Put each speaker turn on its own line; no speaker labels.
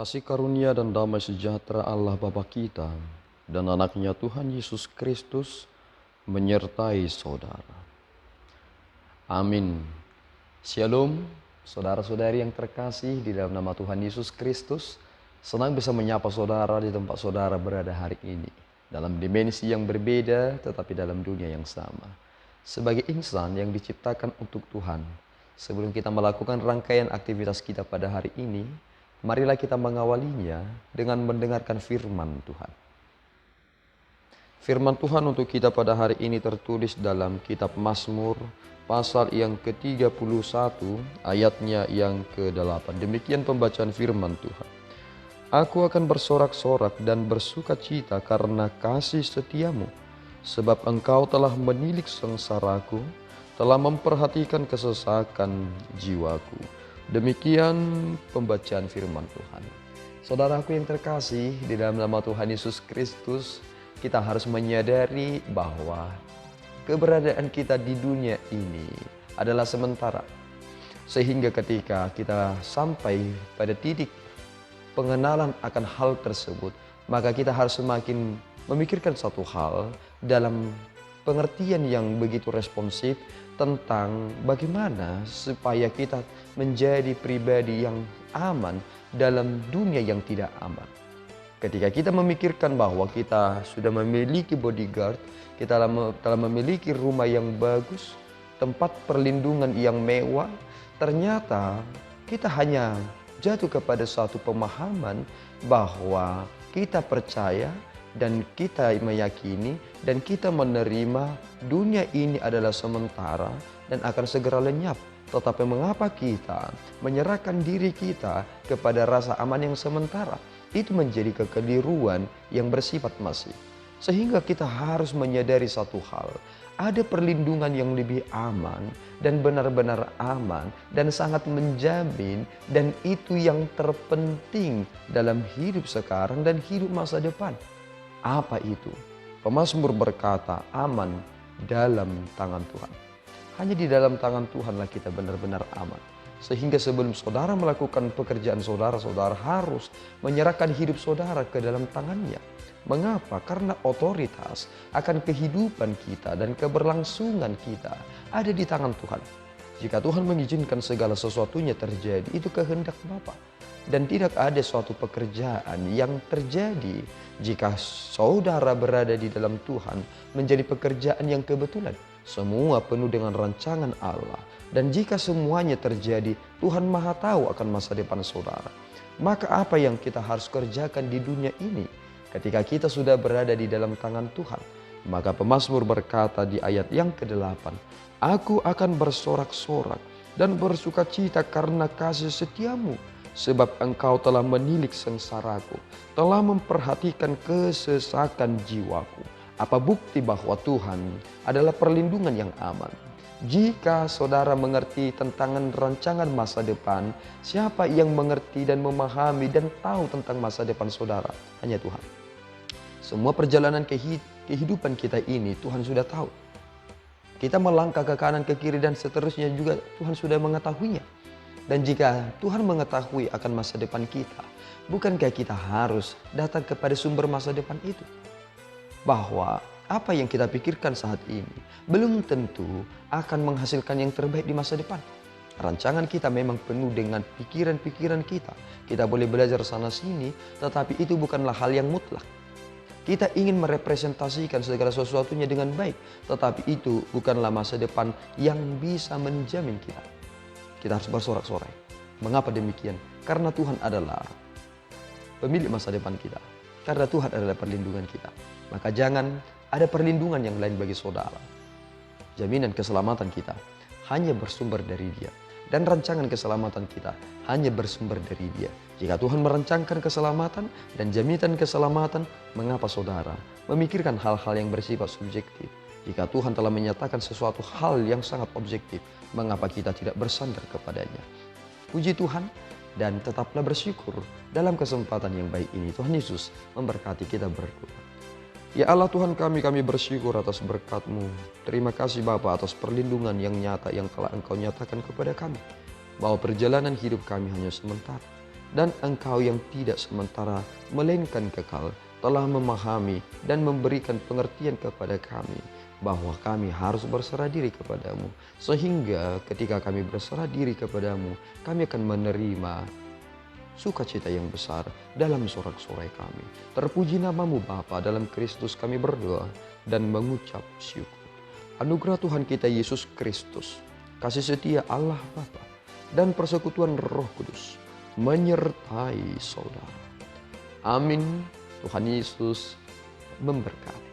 Kasih karunia dan damai sejahtera Allah Bapa kita dan anaknya Tuhan Yesus Kristus menyertai saudara. Amin. Shalom, saudara-saudari yang terkasih di dalam nama Tuhan Yesus Kristus. Senang bisa menyapa saudara di tempat saudara berada hari ini. Dalam dimensi yang berbeda tetapi dalam dunia yang sama. Sebagai insan yang diciptakan untuk Tuhan, sebelum kita melakukan rangkaian aktivitas kita pada hari ini, marilah kita mengawalinya dengan mendengarkan firman Tuhan. Firman Tuhan untuk kita pada hari ini tertulis dalam kitab Mazmur pasal yang ke-31 ayatnya yang ke-8. Demikian pembacaan firman Tuhan. Aku akan bersorak-sorak dan bersuka cita karena kasih setiamu, sebab engkau telah menilik sengsaraku, telah memperhatikan kesesakan jiwaku. Demikian pembacaan firman Tuhan. Saudaraku yang terkasih, di dalam nama Tuhan Yesus Kristus, kita harus menyadari bahwa keberadaan kita di dunia ini adalah sementara. Sehingga ketika kita sampai pada titik pengenalan akan hal tersebut, maka kita harus semakin memikirkan satu hal dalam pengertian yang begitu responsif tentang bagaimana supaya kita menjadi pribadi yang aman dalam dunia yang tidak aman. Ketika kita memikirkan bahwa kita sudah memiliki bodyguard, kita telah memiliki rumah yang bagus, tempat perlindungan yang mewah, ternyata kita hanya jatuh kepada suatu pemahaman bahwa kita percaya dan kita meyakini dan kita menerima dunia ini adalah sementara dan akan segera lenyap. Tetapi mengapa kita menyerahkan diri kita kepada rasa aman yang sementara? Itu menjadi kekeliruan yang bersifat masif. Sehingga kita harus menyadari satu hal. Ada perlindungan yang lebih aman dan benar-benar aman dan sangat menjamin, dan itu yang terpenting dalam hidup sekarang dan hidup masa depan. Apa itu? Pemazmur berkata, aman dalam tangan Tuhan. Hanya di dalam tangan Tuhanlah kita benar-benar aman. Sehingga sebelum saudara melakukan pekerjaan saudara, saudara harus menyerahkan hidup saudara ke dalam tangannya. Mengapa? Karena otoritas akan kehidupan kita dan keberlangsungan kita ada di tangan Tuhan. Jika Tuhan mengizinkan segala sesuatunya terjadi, itu kehendak Bapa. Dan tidak ada suatu pekerjaan yang terjadi jika saudara berada di dalam Tuhan menjadi pekerjaan yang kebetulan. Semua penuh dengan rancangan Allah. Dan jika semuanya terjadi, Tuhan Maha tahu akan masa depan saudara. Maka apa yang kita harus kerjakan di dunia ini ketika kita sudah berada di dalam tangan Tuhan? Maka pemazmur berkata di ayat yang ke-8, Aku akan bersorak-sorak dan bersuka cita karena kasih setiamu, sebab engkau telah menilik sengsaraku, telah memperhatikan kesesakan jiwaku. Apa bukti bahwa Tuhan adalah perlindungan yang aman? Jika saudara mengerti tentang rancangan masa depan, siapa yang mengerti dan memahami dan tahu tentang masa depan saudara? Hanya Tuhan. Semua perjalanan kehidupan kita ini Tuhan sudah tahu. Kita melangkah ke kanan, ke kiri dan seterusnya juga Tuhan sudah mengetahuinya. Dan jika Tuhan mengetahui akan masa depan kita, bukankah kita harus datang kepada sumber masa depan itu? Bahwa apa yang kita pikirkan saat ini belum tentu akan menghasilkan yang terbaik di masa depan. Rancangan kita memang penuh dengan pikiran-pikiran kita. Kita boleh belajar sana sini, tetapi itu bukanlah hal yang mutlak. Kita ingin merepresentasikan segala sesuatunya dengan baik, tetapi itu bukanlah masa depan yang bisa menjamin kita. Kita harus bersorak-sorai. Mengapa demikian? Karena Tuhan adalah pemilik masa depan kita. Karena Tuhan adalah perlindungan kita. Maka jangan ada perlindungan yang lain bagi saudara. Jaminan keselamatan kita hanya bersumber dari Dia. Dan rancangan keselamatan kita hanya bersumber dari Dia. Jika Tuhan merancangkan keselamatan dan jaminan keselamatan, mengapa saudara memikirkan hal-hal yang bersifat subjektif? Jika Tuhan telah menyatakan sesuatu hal yang sangat objektif, mengapa kita tidak bersandar kepadanya? Puji Tuhan dan tetaplah bersyukur dalam kesempatan yang baik ini. Tuhan Yesus memberkati kita berdua. Ya Allah Tuhan kami bersyukur atas berkat-Mu. Terima kasih Bapa atas perlindungan yang nyata yang telah Engkau nyatakan kepada kami. Bahwa perjalanan hidup kami hanya sementara. Dan Engkau yang tidak sementara melainkan kekal telah memahami dan memberikan pengertian kepada kami bahwa kami harus berserah diri kepadamu. Sehingga ketika kami berserah diri kepadamu, kami akan menerima sukacita yang besar dalam sorak-sorai kami. Terpuji namamu Bapa, dalam Kristus kami berdoa dan mengucap syukur. Anugerah Tuhan kita Yesus Kristus, kasih setia Allah Bapa, dan persekutuan Roh Kudus menyertai saudara. Amin. Tuhan Yesus memberkati.